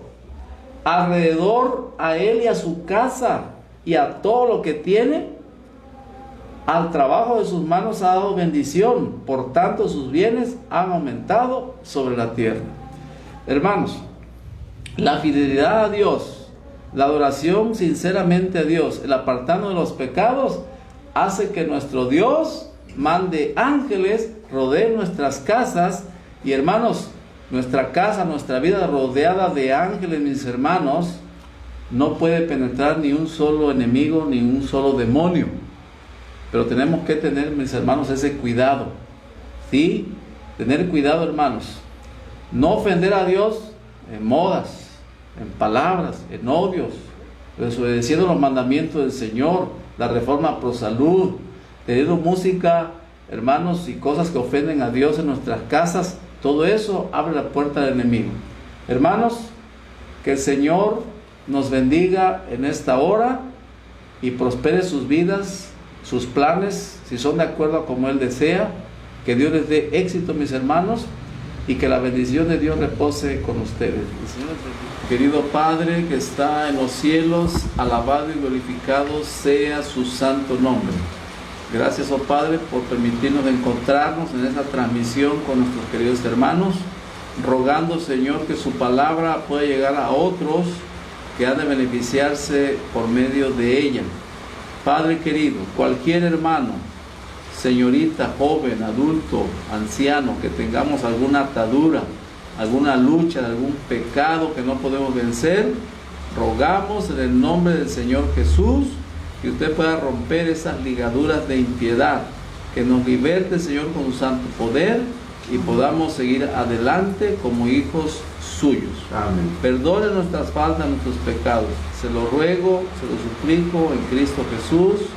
alrededor a él y a su casa y a todo lo que tiene. Al trabajo de sus manos ha dado bendición, por tanto sus bienes han aumentado sobre la tierra. Hermanos, la fidelidad a Dios, la adoración sinceramente a Dios, el apartarnos de los pecados, hace que nuestro Dios mande ángeles, rodeen nuestras casas. Y, hermanos, nuestra casa, nuestra vida rodeada de ángeles, mis hermanos, no puede penetrar ni un solo enemigo, ni un solo demonio. Pero tenemos que tener, mis hermanos, ese cuidado, ¿sí? Tener cuidado, hermanos. No ofender a Dios en modas, en palabras, en odios, desobedeciendo los mandamientos del Señor, la reforma pro salud, teniendo música, hermanos, y cosas que ofenden a Dios en nuestras casas. Todo eso abre la puerta al enemigo. Hermanos, que el Señor nos bendiga en esta hora y prospere sus vidas, sus planes, si son de acuerdo a como Él desea. Que Dios les dé éxito, mis hermanos, y que la bendición de Dios repose con ustedes. Querido Padre que está en los cielos, alabado y glorificado sea su santo nombre. Gracias, oh Padre, por permitirnos encontrarnos en esta transmisión con nuestros queridos hermanos, rogando, Señor, que su palabra pueda llegar a otros que han de beneficiarse por medio de ella. Padre querido, cualquier hermano, señorita, joven, adulto, anciano, que tengamos alguna atadura, alguna lucha, algún pecado que no podemos vencer, rogamos en el nombre del Señor Jesús que usted pueda romper esas ligaduras de impiedad, que nos liberte, Señor, con su santo poder y podamos seguir adelante como hijos suyos. Amén. Perdone nuestras faltas, nuestros pecados. Se lo ruego, se lo suplico en Cristo Jesús.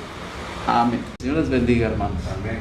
Amén. Señor les bendiga, hermanos. Amén.